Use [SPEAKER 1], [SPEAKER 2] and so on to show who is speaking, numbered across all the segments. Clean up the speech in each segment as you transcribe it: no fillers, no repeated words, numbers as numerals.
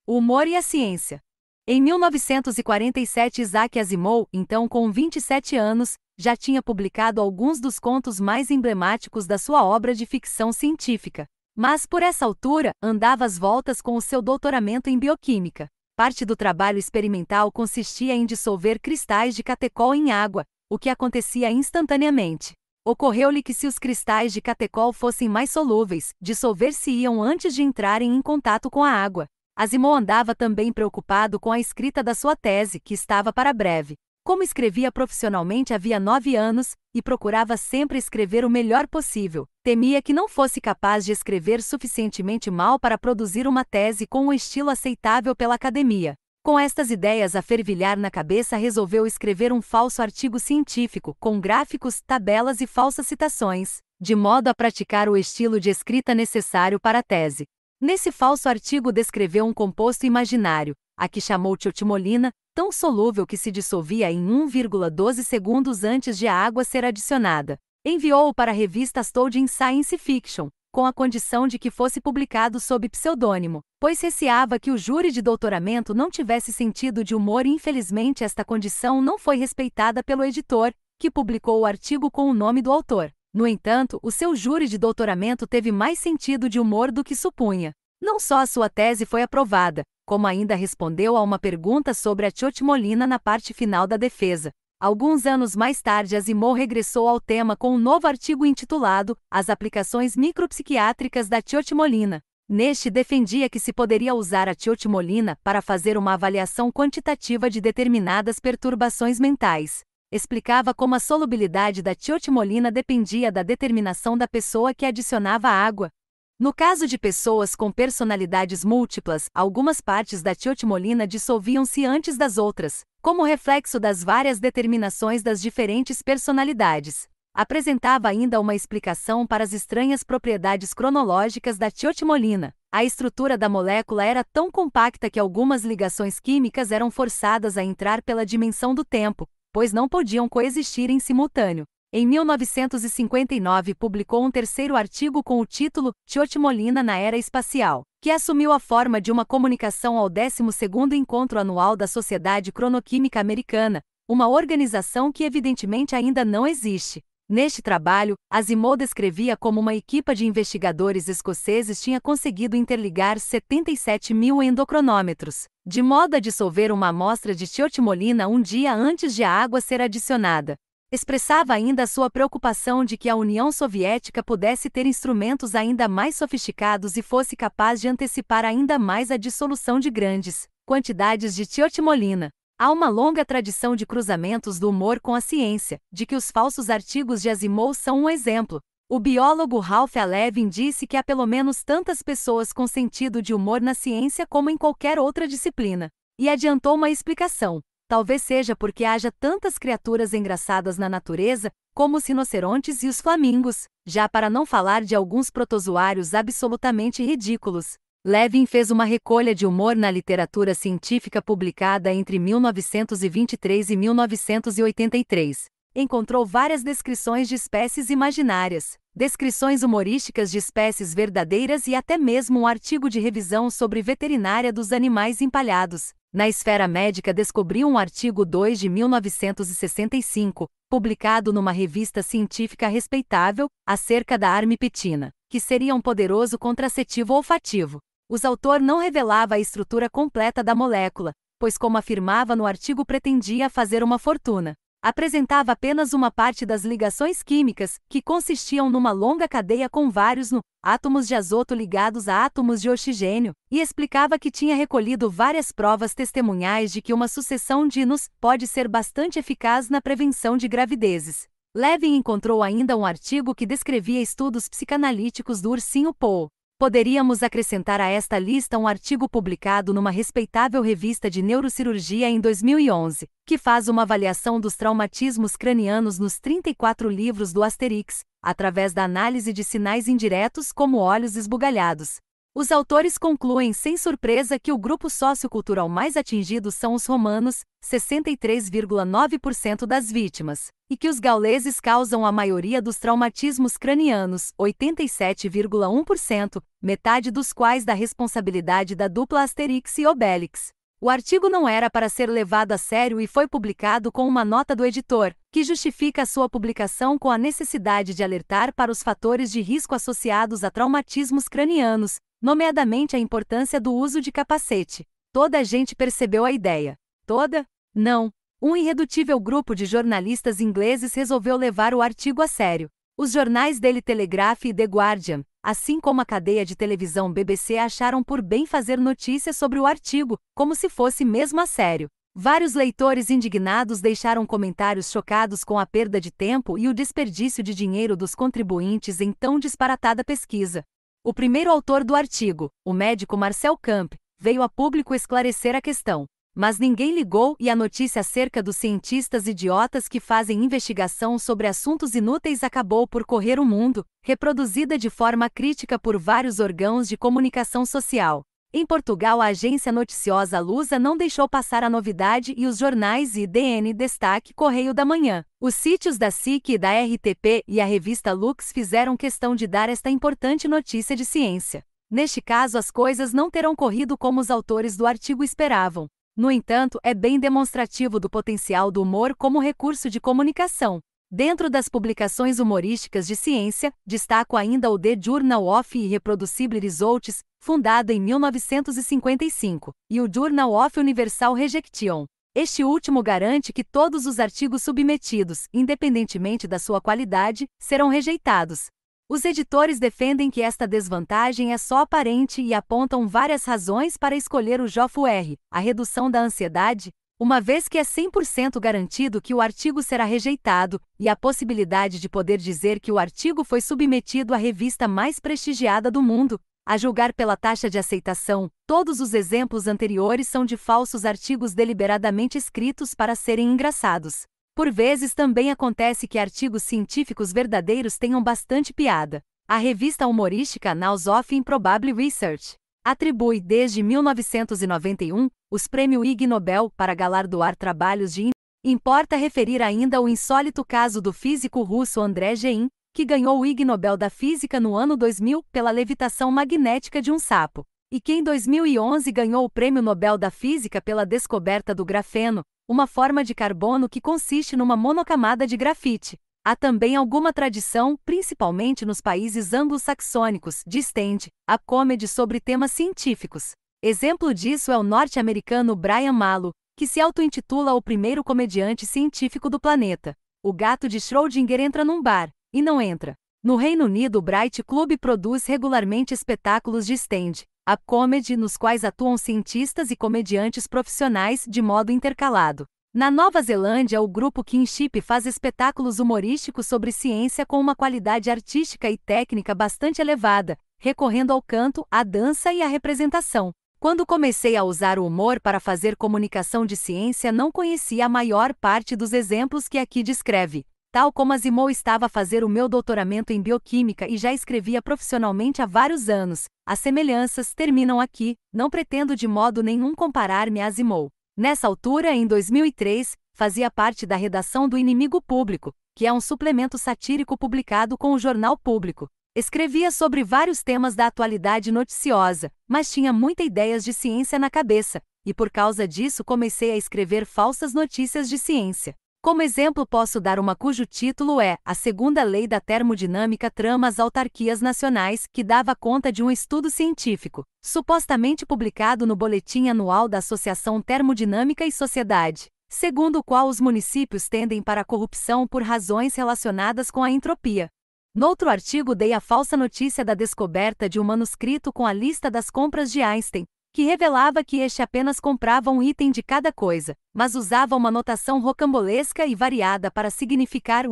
[SPEAKER 1] O humor e a ciência. Em 1947, Isaac Asimov, então com 27 anos, já tinha publicado alguns dos contos mais emblemáticos da sua obra de ficção científica. Mas, por essa altura, andava às voltas com o seu doutoramento em bioquímica. Parte do trabalho experimental consistia em dissolver cristais de catecol em água, o que acontecia instantaneamente. Ocorreu-lhe que se os cristais de catecol fossem mais solúveis, dissolver-se-iam antes de entrarem em contato com a água. Asimov andava também preocupado com a escrita da sua tese, que estava para breve. Como escrevia profissionalmente havia 9 anos, e procurava sempre escrever o melhor possível, temia que não fosse capaz de escrever suficientemente mal para produzir uma tese com um estilo aceitável pela academia. Com estas ideias a fervilhar na cabeça, resolveu escrever um falso artigo científico, com gráficos, tabelas e falsas citações, de modo a praticar o estilo de escrita necessário para a tese. Nesse falso artigo descreveu um composto imaginário, a que chamou tiotimolina, tão solúvel que se dissolvia em 1,12 segundos antes de a água ser adicionada. Enviou-o para a revista Astold in Science Fiction, com a condição de que fosse publicado sob pseudônimo, pois receava que o júri de doutoramento não tivesse sentido de humor e infelizmente esta condição não foi respeitada pelo editor, que publicou o artigo com o nome do autor. No entanto, o seu júri de doutoramento teve mais sentido de humor do que supunha. Não só a sua tese foi aprovada, como ainda respondeu a uma pergunta sobre a tiotimolina na parte final da defesa. Alguns anos mais tarde, Asimov regressou ao tema com um novo artigo intitulado As aplicações micropsiquiátricas da tiotimolina. Neste, defendia que se poderia usar a tiotimolina para fazer uma avaliação quantitativa de determinadas perturbações mentais. Explicava como a solubilidade da tiotimolina dependia da determinação da pessoa que adicionava água. No caso de pessoas com personalidades múltiplas, algumas partes da tiotimolina dissolviam-se antes das outras, como reflexo das várias determinações das diferentes personalidades. Apresentava ainda uma explicação para as estranhas propriedades cronológicas da tiotimolina. A estrutura da molécula era tão compacta que algumas ligações químicas eram forçadas a entrar pela dimensão do tempo, pois não podiam coexistir em simultâneo. Em 1959 publicou um terceiro artigo com o título Tiotimolina na Era Espacial, que assumiu a forma de uma comunicação ao 12º Encontro Anual da Sociedade Cronoquímica Americana, uma organização que evidentemente ainda não existe. Neste trabalho, Asimov descrevia como uma equipa de investigadores escoceses tinha conseguido interligar 77.000 endocronômetros, de modo a dissolver uma amostra de tiotimolina um dia antes de a água ser adicionada. Expressava ainda a sua preocupação de que a União Soviética pudesse ter instrumentos ainda mais sofisticados e fosse capaz de antecipar ainda mais a dissolução de grandes quantidades de tiotimolina. Há uma longa tradição de cruzamentos do humor com a ciência, de que os falsos artigos de Asimov são um exemplo. O biólogo Ralph A. Levin disse que há pelo menos tantas pessoas com sentido de humor na ciência como em qualquer outra disciplina. E adiantou uma explicação. Talvez seja porque haja tantas criaturas engraçadas na natureza, como os rinocerontes e os flamingos, já para não falar de alguns protozoários absolutamente ridículos. Levin fez uma recolha de humor na literatura científica publicada entre 1923 e 1983. Encontrou várias descrições de espécies imaginárias, descrições humorísticas de espécies verdadeiras e até mesmo um artigo de revisão sobre veterinária dos animais empalhados. Na esfera médica descobriu um artigo 2 de 1965, publicado numa revista científica respeitável, acerca da armipetina, que seria um poderoso contraceptivo olfativo. O autor não revelava a estrutura completa da molécula, pois como afirmava no artigo pretendia fazer uma fortuna. Apresentava apenas uma parte das ligações químicas, que consistiam numa longa cadeia com vários átomos de azoto ligados a átomos de oxigênio, e explicava que tinha recolhido várias provas testemunhais de que uma sucessão de íons pode ser bastante eficaz na prevenção de gravidezes. Levin encontrou ainda um artigo que descrevia estudos psicanalíticos do ursinho Poe. Poderíamos acrescentar a esta lista um artigo publicado numa respeitável revista de neurocirurgia em 2011, que faz uma avaliação dos traumatismos cranianos nos 34 livros do Asterix, através da análise de sinais indiretos como olhos esbugalhados. Os autores concluem sem surpresa que o grupo sociocultural mais atingido são os romanos, 63,9% das vítimas, e que os gauleses causam a maioria dos traumatismos cranianos, 87,1%, metade dos quais da responsabilidade da dupla Asterix e Obelix. O artigo não era para ser levado a sério e foi publicado com uma nota do editor, que justifica a sua publicação com a necessidade de alertar para os fatores de risco associados a traumatismos cranianos, nomeadamente a importância do uso de capacete. Toda a gente percebeu a ideia. Toda? Não. Um irredutível grupo de jornalistas ingleses resolveu levar o artigo a sério. Os jornais Daily Telegraph e The Guardian, assim como a cadeia de televisão BBC, acharam por bem fazer notícia sobre o artigo, como se fosse mesmo a sério. Vários leitores indignados deixaram comentários chocados com a perda de tempo e o desperdício de dinheiro dos contribuintes em tão disparatada pesquisa. O primeiro autor do artigo, o médico Marcel Camp, veio a público esclarecer a questão. Mas ninguém ligou e a notícia acerca dos cientistas idiotas que fazem investigação sobre assuntos inúteis acabou por correr o mundo, reproduzida de forma crítica por vários órgãos de comunicação social. Em Portugal, a agência noticiosa Lusa não deixou passar a novidade e os jornais IDN Destaque, Correio da Manhã, os sítios da SIC e da RTP e a revista Lux fizeram questão de dar esta importante notícia de ciência. Neste caso, as coisas não terão corrido como os autores do artigo esperavam. No entanto, é bem demonstrativo do potencial do humor como recurso de comunicação. Dentro das publicações humorísticas de ciência, destaco ainda o The Journal of Irreproducible Results, fundado em 1955, e o Journal of Universal Rejection. Este último garante que todos os artigos submetidos, independentemente da sua qualidade, serão rejeitados. Os editores defendem que esta desvantagem é só aparente e apontam várias razões para escolher o JOFR, a redução da ansiedade, uma vez que é 100% garantido que o artigo será rejeitado, e a possibilidade de poder dizer que o artigo foi submetido à revista mais prestigiada do mundo. A julgar pela taxa de aceitação, todos os exemplos anteriores são de falsos artigos deliberadamente escritos para serem engraçados. Por vezes também acontece que artigos científicos verdadeiros tenham bastante piada. A revista humorística Annals of Improbable Research atribui desde 1991 os prêmios Ig Nobel para galardoar trabalhos de Importa referir ainda o insólito caso do físico russo André Geim, que ganhou o Ig Nobel da Física no ano 2000 pela levitação magnética de um sapo, e que em 2011 ganhou o Prêmio Nobel da Física pela descoberta do grafeno, uma forma de carbono que consiste numa monocamada de grafite. Há também alguma tradição, principalmente nos países anglo-saxônicos, de stand-up comedy sobre temas científicos. Exemplo disso é o norte-americano Brian Malo, que se auto-intitula o primeiro comediante científico do planeta. O gato de Schrödinger entra num bar, e não entra. No Reino Unido, o Bright Club produz regularmente espetáculos de stand-up comedy nos quais atuam cientistas e comediantes profissionais de modo intercalado. Na Nova Zelândia, o grupo Kinship faz espetáculos humorísticos sobre ciência com uma qualidade artística e técnica bastante elevada, recorrendo ao canto, à dança e à representação. Quando comecei a usar o humor para fazer comunicação de ciência, não conhecia a maior parte dos exemplos que aqui descreve. Tal como Asimov estava a fazer o meu doutoramento em bioquímica e já escrevia profissionalmente há vários anos, as semelhanças terminam aqui, não pretendo de modo nenhum comparar-me a Asimov. Nessa altura, em 2003, fazia parte da redação do Inimigo Público, que é um suplemento satírico publicado com o Jornal Público. Escrevia sobre vários temas da atualidade noticiosa, mas tinha muitas ideias de ciência na cabeça, e por causa disso comecei a escrever falsas notícias de ciência. Como exemplo posso dar uma cujo título é A Segunda Lei da Termodinâmica trama as autarquias nacionais, que dava conta de um estudo científico, supostamente publicado no Boletim Anual da Associação Termodinâmica e Sociedade, segundo o qual os municípios tendem para a corrupção por razões relacionadas com a entropia. Noutro artigo dei a falsa notícia da descoberta de um manuscrito com a lista das compras de Einstein, que revelava que este apenas comprava um item de cada coisa, mas usava uma notação rocambolesca e variada para significar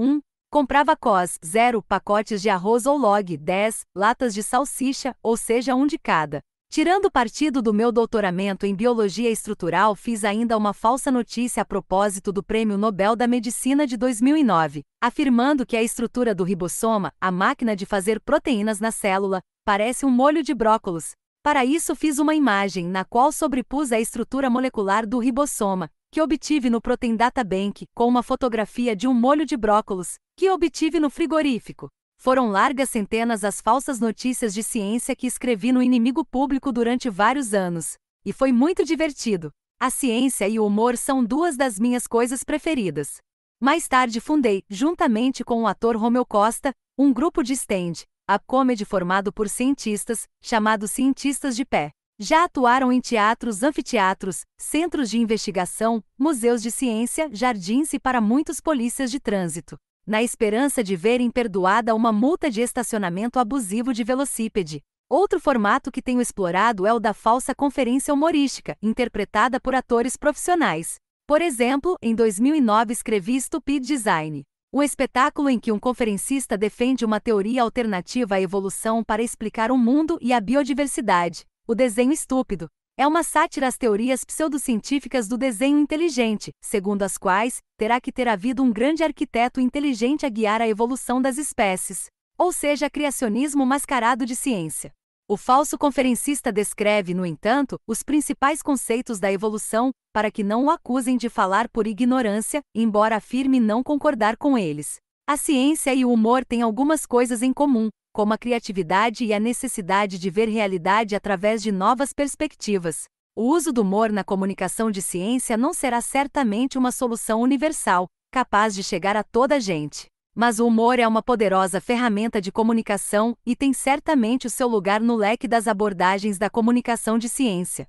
[SPEAKER 1] comprava cos 0 pacotes de arroz ou log 10 latas de salsicha, ou seja, um de cada. Tirando partido do meu doutoramento em biologia estrutural, fiz ainda uma falsa notícia a propósito do Prêmio Nobel da Medicina de 2009, afirmando que a estrutura do ribossoma, a máquina de fazer proteínas na célula, parece um molho de brócolis. Para isso fiz uma imagem na qual sobrepus a estrutura molecular do ribossoma, que obtive no Protein Data Bank, com uma fotografia de um molho de brócolis, que obtive no frigorífico. Foram largas centenas as falsas notícias de ciência que escrevi no Inimigo Público durante vários anos. E foi muito divertido. A ciência e o humor são duas das minhas coisas preferidas. Mais tarde fundei, juntamente com o ator Romeu Costa, um grupo de stand-up comedy formado por cientistas, chamado Cientistas de Pé. Já atuaram em teatros, anfiteatros, centros de investigação, museus de ciência, jardins e para muitos polícias de trânsito, na esperança de verem perdoada uma multa de estacionamento abusivo de velocípede. Outro formato que tenho explorado é o da falsa conferência humorística, interpretada por atores profissionais. Por exemplo, em 2009 escrevi Stupid Design, um espetáculo em que um conferencista defende uma teoria alternativa à evolução para explicar o mundo e a biodiversidade. O desenho estúpido é uma sátira às teorias pseudocientíficas do desenho inteligente, segundo as quais terá que ter havido um grande arquiteto inteligente a guiar a evolução das espécies, ou seja, criacionismo mascarado de ciência. O falso conferencista descreve, no entanto, os principais conceitos da evolução, para que não o acusem de falar por ignorância, embora afirme não concordar com eles. A ciência e o humor têm algumas coisas em comum, como a criatividade e a necessidade de ver realidade através de novas perspectivas. O uso do humor na comunicação de ciência não será certamente uma solução universal, capaz de chegar a toda a gente. Mas o humor é uma poderosa ferramenta de comunicação e tem certamente o seu lugar no leque das abordagens da comunicação de ciência.